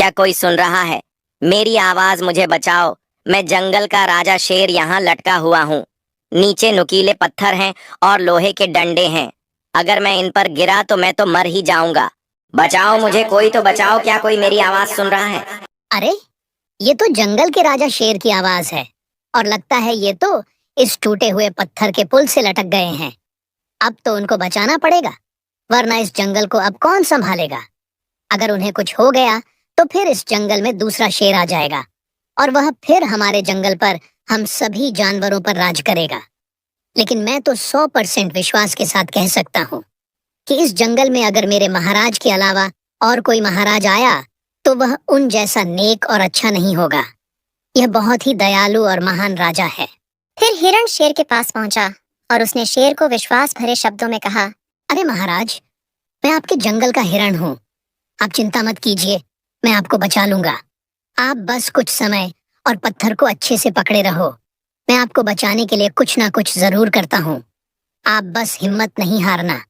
क्या कोई सुन रहा है? मेरी आवाज, मुझे बचाओ। मैं जंगल का राजा शेर यहाँ लटका हुआ हूँ। नीचे नुकीले पत्थर हैं और लोहे के डंडे हैं। अगर मैं इन पर गिरा तो मैं तो मर ही जाऊंगा। बचाओ मुझे, कोई तो बचाओ। क्या कोई मेरी आवाज सुन रहा है? अरे, ये तो जंगल के राजा शेर की आवाज है। और लगता है ये तो इस टूटे हुए पत्थर के पुल से लटक गए हैं। अब तो उनको बचाना पड़ेगा, वरना इस जंगल को अब कौन संभालेगा। अगर उन्हें कुछ हो गया तो फिर इस जंगल में दूसरा शेर आ जाएगा और वह फिर हमारे जंगल पर, हम सभी जानवरों पर राज करेगा। लेकिन मैं तो 100% विश्वास के साथ कह सकता हूँ कि इस जंगल में अगर मेरे महाराज के अलावा और कोई महाराज आया तो वह उन जैसा नेक और अच्छा नहीं होगा। यह बहुत ही दयालु और महान राजा है। फिर हिरण शेर के पास पहुंचा और उसने शेर को विश्वास भरे शब्दों में कहा, अरे महाराज, मैं आपके जंगल का हिरण हूँ। आप चिंता मत कीजिए, मैं आपको बचा लूंगा। आप बस कुछ समय और पत्थर को अच्छे से पकड़े रहो। मैं आपको बचाने के लिए कुछ ना कुछ जरूर करता हूँ। आप बस हिम्मत नहीं हारना।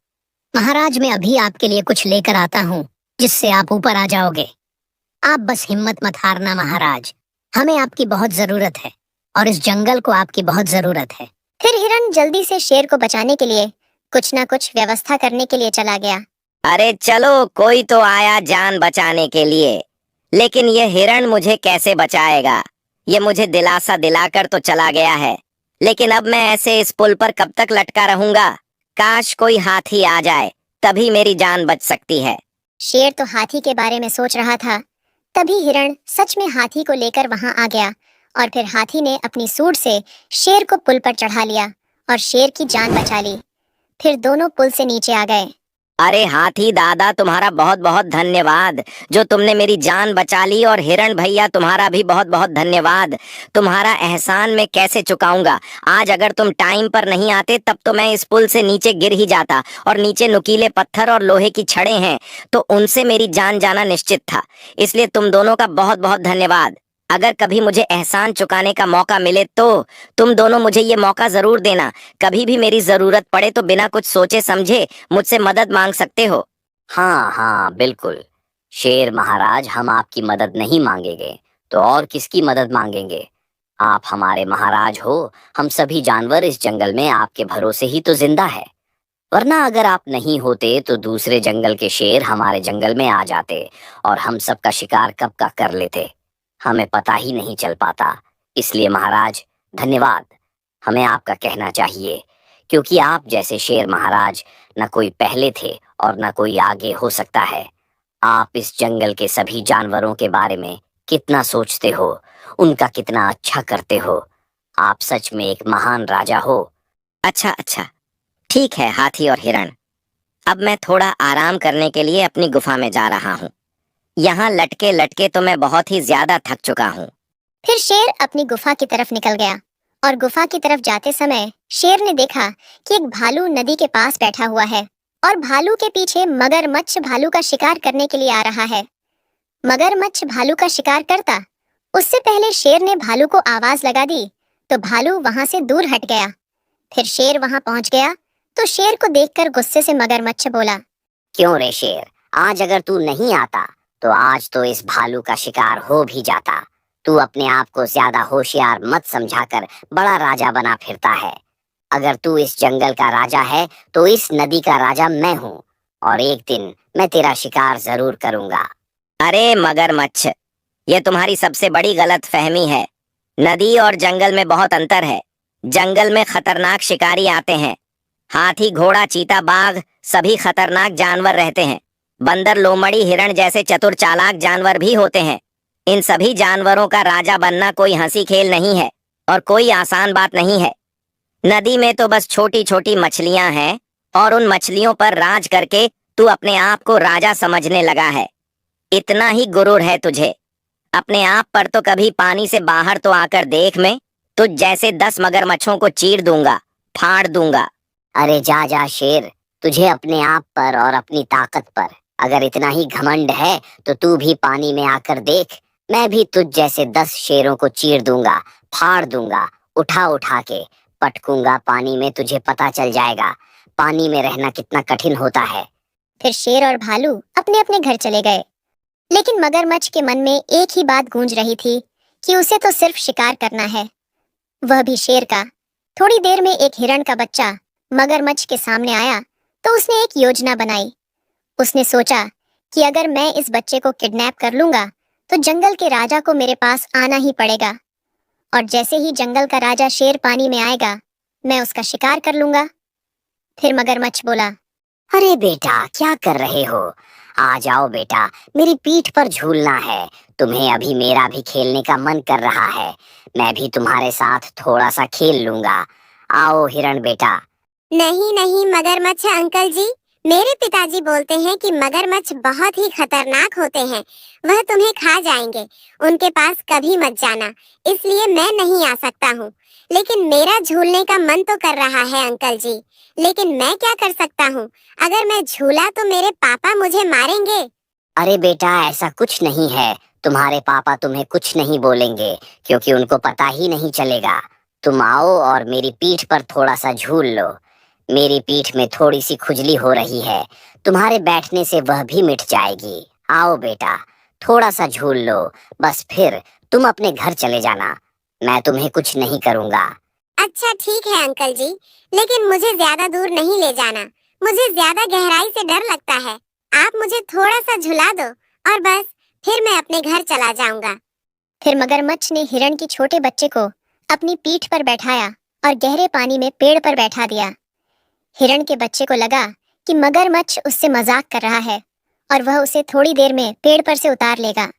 महाराज, मैं अभी आपके लिए कुछ लेकर आता हूँ जिससे आप ऊपर आ जाओगे। आप बस हिम्मत मत हारना महाराज। हमें आपकी बहुत जरूरत है और इस जंगल को आपकी बहुत जरूरत है। फिर हिरण जल्दी से शेर को बचाने के लिए कुछ ना कुछ व्यवस्था करने के लिए चला गया। अरे चलो, कोई तो आया जान बचाने के लिए। लेकिन ये हिरण मुझे कैसे बचाएगा? ये मुझे दिलासा दिलाकर तो चला गया है, लेकिन अब मैं ऐसे इस पुल पर कब तक लटका रहूंगा? काश कोई हाथी आ जाए, तभी मेरी जान बच सकती है। शेर तो हाथी के बारे में सोच रहा था। तभी हिरण सच में हाथी को लेकर वहां आ गया और फिर हाथी ने अपनी सूंड से शेर को पुल पर चढ़ा लिया और शेर की जान बचा ली। फिर दोनों पुल से नीचे आ गए। अरे हाथी दादा, तुम्हारा बहुत बहुत धन्यवाद जो तुमने मेरी जान बचा ली। और हिरण भैया, तुम्हारा भी बहुत बहुत धन्यवाद। तुम्हारा एहसान मैं कैसे चुकाऊंगा? आज अगर तुम टाइम पर नहीं आते तब तो मैं इस पुल से नीचे गिर ही जाता, और नीचे नुकीले पत्थर और लोहे की छड़ें हैं, तो उनसे मेरी जान जाना निश्चित था। इसलिए तुम दोनों का बहुत बहुत धन्यवाद। अगर कभी मुझे एहसान चुकाने का मौका मिले तो तुम दोनों मुझे ये मौका जरूर देना। कभी भी मेरी जरूरत पड़े तो बिना कुछ सोचे समझे मुझसे मदद मांग सकते हो। हाँ हाँ बिल्कुल शेर महाराज, हम आपकी मदद नहीं मांगेंगे तो और किसकी मदद मांगेंगे? आप हमारे महाराज हो। हम सभी जानवर इस जंगल में आपके भरोसे ही तो जिंदा है। वरना अगर आप नहीं होते तो दूसरे जंगल के शेर हमारे जंगल में आ जाते और हम सबका शिकार कब का कर लेते, हमें पता ही नहीं चल पाता। इसलिए महाराज धन्यवाद, हमें आपका कहना चाहिए, क्योंकि आप जैसे शेर महाराज न कोई पहले थे और न कोई आगे हो सकता है। आप इस जंगल के सभी जानवरों के बारे में कितना सोचते हो, उनका कितना अच्छा करते हो। आप सच में एक महान राजा हो। अच्छा अच्छा, ठीक है हाथी और हिरण, अब मैं थोड़ा आराम करने के लिए अपनी गुफा में जा रहा हूँ। यहाँ लटके लटके तो मैं बहुत ही ज्यादा थक चुका हूँ। फिर शेर अपनी गुफा की तरफ निकल गया और गुफा की तरफ जाते समय शेर ने देखा कि एक भालू नदी के पास बैठा हुआ है और भालू के पीछे मगरमच्छ भालू का शिकार करने के लिए आ रहा है। मगरमच्छ भालू का शिकार करता उससे पहले शेर ने भालू को आवाज लगा दी तो भालू वहां से दूर हट गया। फिर शेर वहां पहुंच गया तो शेर को देखकर गुस्से से मगरमच्छ बोला, क्यों रे शेर, आज अगर तू नहीं आता तो आज तो इस भालू का शिकार हो भी जाता। तू अपने आप को ज्यादा होशियार मत समझाकर बड़ा राजा बना फिरता है। अगर तू इस जंगल का राजा है तो इस नदी का राजा मैं हूँ, और एक दिन मैं तेरा शिकार जरूर करूंगा। अरे मगरमच्छ, ये तुम्हारी सबसे बड़ी गलत फहमी है। नदी और जंगल में बहुत अंतर है। जंगल में खतरनाक शिकारी आते हैं। हाथी, घोड़ा, चीता, बाघ सभी खतरनाक जानवर रहते हैं। बंदर, लोमड़ी, हिरण जैसे चतुर चालाक जानवर भी होते हैं। इन सभी जानवरों का राजा बनना कोई हंसी खेल नहीं है और कोई आसान बात नहीं है। नदी में तो बस छोटी छोटी मछलियां हैं और उन मछलियों पर राज करके तू अपने आप को राजा समझने लगा है। इतना ही गुरूर है तुझे। अपने आप पर तो कभी पानी से बाहर तो आकर देख। मैं तुझ जैसे 10 मगरमच्छों को चीर दूंगा, फाड़ दूंगा। अरे जा जा शेर, तुझे अपने आप पर और अपनी ताकत पर अगर इतना ही घमंड है तो तू भी पानी में आकर देख। मैं भी तुझ जैसे 10 शेरों को चीर दूंगा, फाड़ दूंगा, उठा उठा के पटकूंगा पानी में। तुझे पता चल जाएगा पानी में रहना कितना कठिन होता है। फिर शेर और भालू अपने अपने घर चले गए। लेकिन मगरमच्छ के मन में एक ही बात गूंज रही थी कि उसे तो सिर्फ शिकार करना है, वह भी शेर का। थोड़ी देर में एक हिरण का बच्चा मगरमच्छ के सामने आया तो उसने एक योजना बनाई। उसने सोचा कि अगर मैं इस बच्चे को किडनैप कर लूंगा तो जंगल के राजा को मेरे पास आना ही पड़ेगा, और जैसे ही जंगल का राजा शेर पानी में आएगा मैं उसका शिकार कर लूंगा। फिर मगरमच्छ बोला, अरे बेटा, क्या कर रहे हो? आ जाओ बेटा, मेरी पीठ पर झूलना है। तुम्हें अभी मेरा भी खेलने का मन कर रहा है। मैं भी तुम्हारे साथ थोड़ा सा खेल लूंगा। आओ हिरण बेटा। नहीं नहीं मगरमच्छ अंकल जी, मेरे पिताजी बोलते हैं कि मगरमच्छ बहुत ही खतरनाक होते हैं, वह तुम्हें खा जाएंगे। उनके पास कभी मत जाना, इसलिए मैं नहीं आ सकता हूँ। लेकिन मेरा झूलने का मन तो कर रहा है अंकल जी, लेकिन मैं क्या कर सकता हूँ? अगर मैं झूला तो मेरे पापा मुझे मारेंगे। अरे बेटा, ऐसा कुछ नहीं है। तुम्हारे पापा तुम्हें कुछ नहीं बोलेंगे, क्योंकि उनको पता ही नहीं चलेगा। तुम आओ और मेरी पीठ पर थोड़ा सा झूल लो। मेरी पीठ में थोड़ी सी खुजली हो रही है, तुम्हारे बैठने से वह भी मिट जाएगी। आओ बेटा, थोड़ा सा झूल लो, बस फिर तुम अपने घर चले जाना। मैं तुम्हें कुछ नहीं करूँगा। अच्छा ठीक है अंकल जी, लेकिन मुझे ज्यादा दूर नहीं ले जाना। मुझे ज्यादा गहराई से डर लगता है। आप मुझे थोड़ा सा झुला दो और बस फिर मैं अपने घर चला जाऊंगा। फिर मगरमच्छ ने हिरण के छोटे बच्चे को अपनी पीठ पर बैठाया और गहरे पानी में पेड़ पर बैठा दिया। हिरण के बच्चे को लगा कि मगरमच्छ उससे मजाक कर रहा है और वह उसे थोड़ी देर में पेड़ पर से उतार लेगा।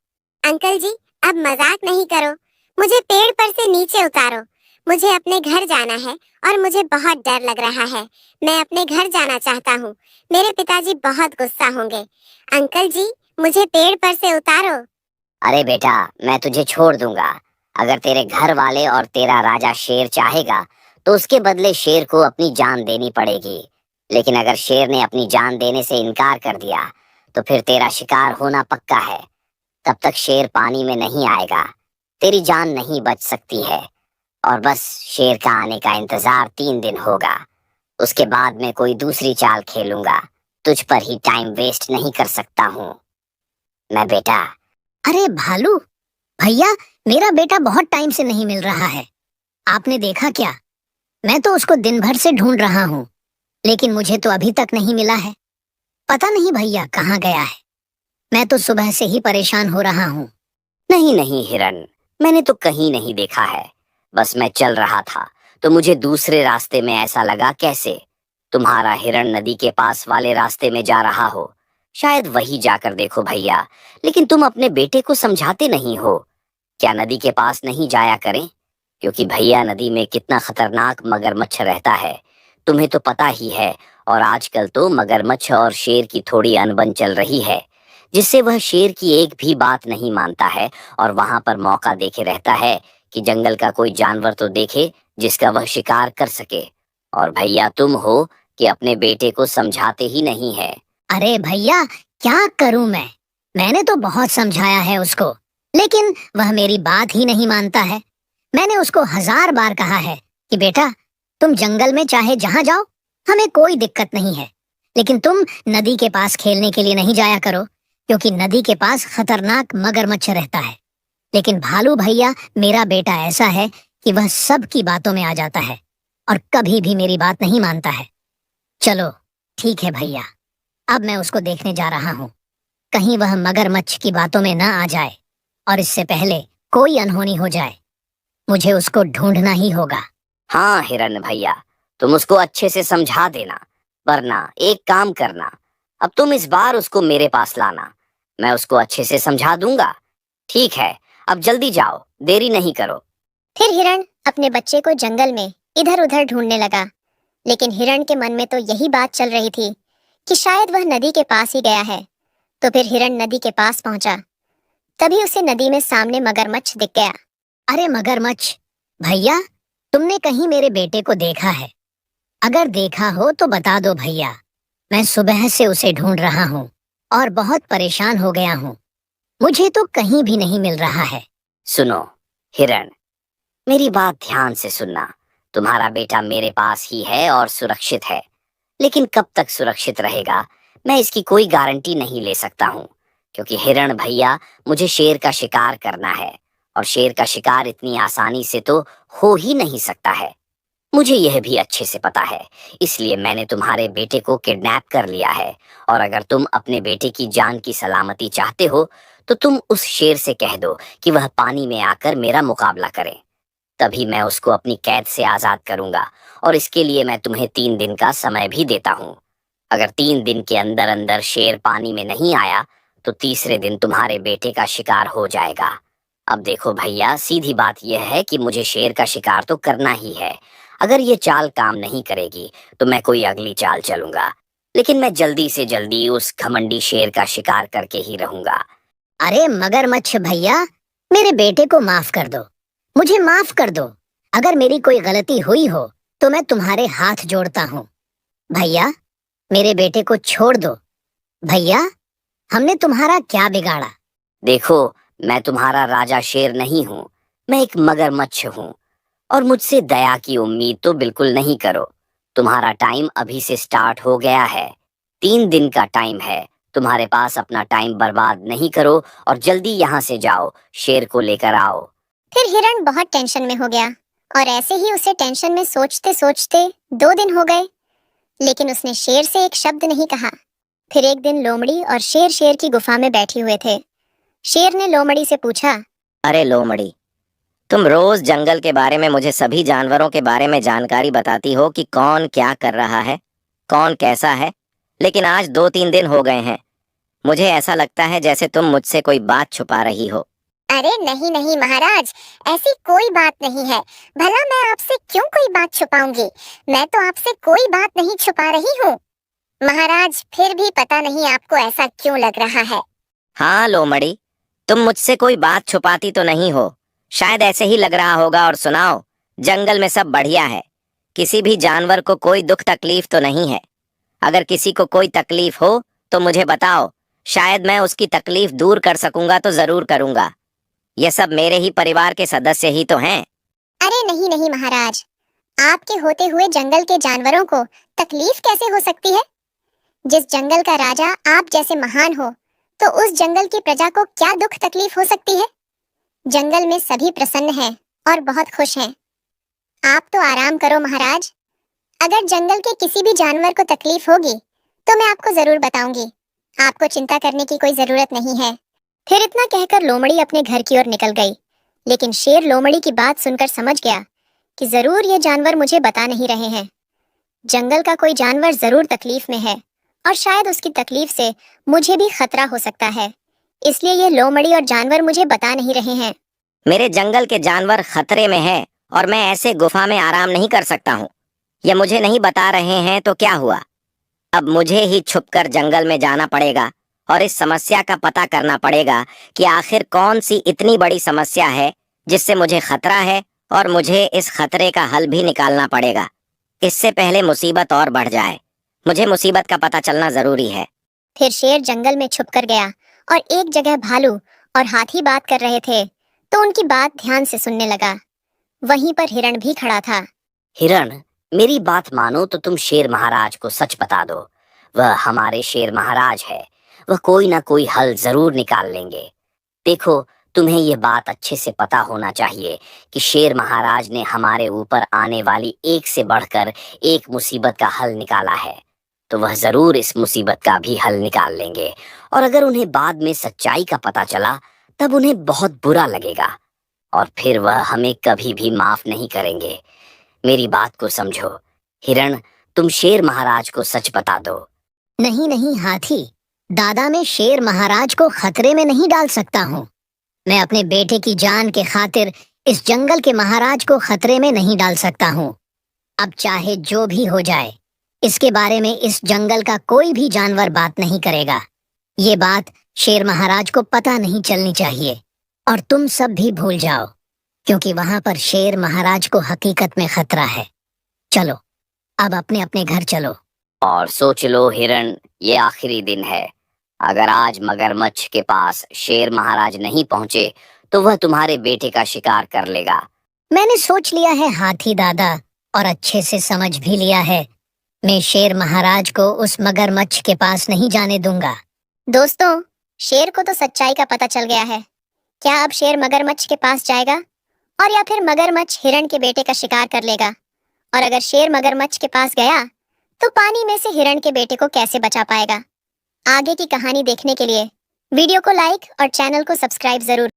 अंकल जी, अब मजाक नहीं करो, मुझे पेड़ पर से नीचे उतारो। मुझे अपने घर जाना है और मुझे बहुत डर लग रहा है। मैं अपने घर जाना चाहता हूँ। मेरे पिताजी बहुत गुस्सा होंगे। अंकल जी, मुझे पेड़ पर से उतारो। अरे बेटा, मैं तुझे छोड़ दूंगा। अगर तेरे घर वाले और तेरा राजा शेर चाहेगा तो उसके बदले शेर को अपनी जान देनी पड़ेगी। लेकिन अगर शेर ने अपनी जान देने से इनकार कर दिया तो फिर तेरा शिकार होना पक्का है। तब तक शेर पानी में नहीं आएगा, तेरी जान नहीं बच सकती है। और बस शेर का आने का इंतजार 3 दिन होगा। उसके बाद मैं कोई दूसरी चाल खेलूंगा। तुझ पर ही टाइम वेस्ट नहीं कर सकता हूँ मैं बेटा। अरे भालू भैया, मेरा बेटा बहुत टाइम से नहीं मिल रहा है। आपने देखा क्या? मैं तो उसको दिन भर से ढूंढ रहा हूँ, लेकिन मुझे तो अभी तक नहीं मिला है। पता नहीं भैया कहाँ गया है। मैं तो सुबह से ही परेशान हो रहा हूँ। नहीं नहीं हिरन, मैंने तो कहीं नहीं देखा है। बस मैं चल रहा था तो मुझे दूसरे रास्ते में ऐसा लगा। कैसे? तुम्हारा हिरन नदी के पास वाले रास्ते में जा रहा हो, शायद वही जाकर देखो भैया। लेकिन तुम अपने बेटे को समझाते नहीं हो। क्या नदी के पास नहीं जाया करें? क्योंकि भैया, नदी में कितना खतरनाक मगरमच्छ रहता है, तुम्हें तो पता ही है। और आजकल तो मगरमच्छ और शेर की थोड़ी अनबन चल रही है, जिससे वह शेर की एक भी बात नहीं मानता है और वहां पर मौका देखे रहता है कि जंगल का कोई जानवर तो देखे जिसका वह शिकार कर सके। और भैया, तुम हो कि अपने बेटे को समझाते ही नहीं है। अरे भैया, क्या करूं मैं? मैंने तो बहुत समझाया है उसको, लेकिन वह मेरी बात ही नहीं मानता है। मैंने उसको 1000 बार कहा है कि बेटा, तुम जंगल में चाहे जहां जाओ, हमें कोई दिक्कत नहीं है, लेकिन तुम नदी के पास खेलने के लिए नहीं जाया करो, क्योंकि नदी के पास खतरनाक मगरमच्छ रहता है। लेकिन भालू भैया, मेरा बेटा ऐसा है कि वह सबकी बातों में आ जाता है और कभी भी मेरी बात नहीं मानता है। चलो ठीक है भैया, अब मैं उसको देखने जा रहा हूँ। कहीं वह मगरमच्छ की बातों में ना आ जाए और इससे पहले कोई अनहोनी हो जाए। मुझे उसको ढूंढना ही होगा। हाँ हिरन भैया, तुम उसको अच्छे से समझा देना, वरना एक काम करना, अब तुम इस बार उसको मेरे पास लाना। मैं उसको अच्छे से समझा दूंगा। ठीक है, अब जल्दी जाओ, देरी नहीं करो। फिर हिरण अपने बच्चे को जंगल में इधर उधर ढूंढने लगा, लेकिन हिरण के मन में तो यही बात चल रही थी कि शायद वह नदी के पास ही गया है। तो फिर हिरण नदी के पास पहुंचा। तभी उसे नदी में सामने मगरमच्छ दिख गया। अरे मगरमच्छ भैया, तुमने कहीं मेरे बेटे को देखा है? अगर देखा हो तो बता दो भैया। मैं सुबह से उसे ढूंढ रहा हूँ और बहुत परेशान हो गया हूँ। मुझे तो कहीं भी नहीं मिल रहा है। सुनो हिरन, मेरी बात ध्यान से सुनना। तुम्हारा बेटा मेरे पास ही है और सुरक्षित है, लेकिन कब तक सुरक्षित रहेगा मैं इसकी कोई गारंटी नहीं ले सकता हूँ, क्योंकि हिरण भैया, मुझे शेर का शिकार करना है, और शेर का शिकार इतनी आसानी से तो हो ही नहीं सकता है। मुझे यह भी अच्छे से पता है, इसलिए मैंने तुम्हारे बेटे को किडनैप कर लिया है। और अगर तुम अपने बेटे की जान की सलामती चाहते हो तो तुम उस शेर से कह दो कि वह पानी में आकर मेरा मुकाबला करे, तभी मैं उसको अपनी कैद से आजाद करूंगा। और इसके लिए मैं तुम्हें 3 दिन का समय भी देता हूँ। अगर 3 दिन के अंदर अंदर शेर पानी में नहीं आया तो तीसरे दिन तुम्हारे बेटे का शिकार हो जाएगा। अब देखो भैया, सीधी बात यह है कि मुझे शेर का शिकार तो करना ही है। अगर ये चाल काम नहीं करेगी तो मैं कोई अगली चाल चलूंगा, लेकिन मैं जल्दी से जल्दी उस घमंडी शेर का शिकार करके ही रहूंगा। अरे मगरमच्छ भैया, मेरे बेटे को माफ कर दो, मुझे माफ कर दो। अगर मेरी कोई गलती हुई हो तो मैं तुम्हारे हाथ जोड़ता हूँ। भैया, मेरे बेटे को छोड़ दो। भैया, हमने तुम्हारा क्या बिगाड़ा? देखो, मैं तुम्हारा राजा शेर नहीं हूँ, मैं एक मगरमच्छ हूँ, और मुझसे दया की उम्मीद तो बिल्कुल नहीं करो। तुम्हारा टाइम अभी से स्टार्ट हो गया है। 3 दिन का टाइम है, तुम्हारे पास अपना टाइम बर्बाद नहीं करो और जल्दी यहाँ से जाओ, शेर को लेकर आओ। फिर हिरण बहुत टेंशन में हो गया और ऐसे ही उसे टेंशन में सोचते सोचते 2 दिन हो गए, लेकिन उसने शेर से एक शब्द नहीं कहा। फिर एक दिन लोमड़ी और शेर शेर की गुफा में बैठे हुए थे। शेर ने लोमड़ी से पूछा, अरे लोमड़ी, तुम रोज जंगल के बारे में मुझे सभी जानवरों के बारे में जानकारी बताती हो कि कौन क्या कर रहा है, कौन कैसा है, लेकिन आज 2-3 दिन हो गए हैं। मुझे ऐसा लगता है जैसे तुम मुझसे कोई बात छुपा रही हो। अरे नहीं नहीं महाराज, ऐसी कोई बात नहीं है। भला मैं आपसे क्यों कोई बात छुपाऊंगी? मैं तो आपसे कोई बात नहीं छुपा रही हूँ। महाराज, फिर भी पता नहीं आपको ऐसा क्यों लग रहा है। हाँ लोमड़ी, तुम मुझसे कोई बात छुपाती तो नहीं हो, शायद ऐसे ही लग रहा होगा। और सुनाओ, जंगल में सब बढ़िया है, किसी भी जानवर को कोई दुख तकलीफ तो नहीं है? अगर किसी को कोई तकलीफ हो तो मुझे बताओ, शायद मैं उसकी तकलीफ दूर कर सकूंगा तो जरूर करूंगा। ये सब मेरे ही परिवार के सदस्य ही तो हैं। अरे नहीं नहीं महाराज, आपके होते हुए जंगल के जानवरों को तकलीफ कैसे हो सकती है? जिस जंगल का राजा आप जैसे महान हो, तो उस जंगल की प्रजा को क्या दुख तकलीफ हो सकती है? जंगल में सभी प्रसन्न हैं और बहुत खुश हैं। आप तो आराम करो महाराज। अगर जंगल के किसी भी जानवर को तकलीफ होगी तो मैं आपको जरूर बताऊंगी। आपको चिंता करने की कोई जरूरत नहीं है। फिर इतना कहकर लोमड़ी अपने घर की ओर निकल गई, लेकिन शेर लोमड़ी की बात सुनकर समझ गया कि जरूर ये जानवर मुझे बता नहीं रहे हैं। जंगल का कोई जानवर जरूर तकलीफ में है और शायद उसकी तकलीफ से मुझे भी खतरा हो सकता है, इसलिए ये लोमड़ी और जानवर मुझे बता नहीं रहे हैं। मेरे जंगल के जानवर खतरे में है और मैं ऐसे गुफा में आराम नहीं कर सकता हूँ। ये मुझे नहीं बता रहे हैं तो क्या हुआ? अब मुझे ही छुपकर जंगल में जाना पड़ेगा और इस समस्या का पता करना पड़ेगा कि आखिर कौन सी इतनी बड़ी समस्या है जिससे मुझे खतरा है, और मुझे इस खतरे का हल भी निकालना पड़ेगा। इससे पहले मुसीबत और बढ़ जाए। मुझे मुसीबत का पता चलना जरूरी है। फिर शेर जंगल में छुप कर गया और एक जगह भालू और हाथी बात कर रहे थे, तो उनकी बात ध्यान से सुनने लगा। वहीं पर हिरण भी खड़ा था। हिरण, मेरी बात मानो तो तुम शेर महाराज को सच बता दो। वह हमारे शेर महाराज है, वह कोई ना कोई हल जरूर निकाल लेंगे। देखो, तुम्हें ये बात अच्छे से पता होना चाहिए कि शेर महाराज ने हमारे ऊपर आने वाली एक से बढ़कर एक मुसीबत का हल निकाला है, तो वह जरूर इस मुसीबत का भी हल निकाल लेंगे। और अगर उन्हें बाद में सच्चाई का पता चला तब उन्हें बहुत बुरा लगेगा और फिर वह हमें कभी भी माफ नहीं करेंगे। मेरी बात को समझो। हिरण, तुम शेर महाराज को सच बता दो। नहीं नहीं हाथी दादा, मैं शेर महाराज को खतरे में नहीं डाल सकता हूँ। मैं अपने बेटे की जान के खातिर इस जंगल के महाराज को खतरे में नहीं डाल सकता हूँ। अब चाहे जो भी हो जाए, इसके बारे में इस जंगल का कोई भी जानवर बात नहीं करेगा। ये बात शेर महाराज को पता नहीं चलनी चाहिए और तुम सब भी भूल जाओ, क्योंकि वहां पर शेर महाराज को हकीकत में खतरा है। चलो, अब अपने अपने घर चलो। और सोच लो हिरण, ये आखिरी दिन है। अगर आज मगरमच्छ के पास शेर महाराज नहीं पहुंचे तो वह तुम्हारे बेटे का शिकार कर लेगा। मैंने सोच लिया है हाथी दादा, और अच्छे से समझ भी लिया है। मैं शेर महाराज को उस मगरमच्छ के पास नहीं जाने दूंगा। दोस्तों, शेर को तो सच्चाई का पता चल गया है। क्या अब शेर मगरमच्छ के पास जाएगा, और या फिर मगरमच्छ हिरण के बेटे का शिकार कर लेगा? और अगर शेर मगरमच्छ के पास गया तो पानी में से हिरण के बेटे को कैसे बचा पाएगा? आगे की कहानी देखने के लिए वीडियो को लाइक और चैनल को सब्सक्राइब जरूर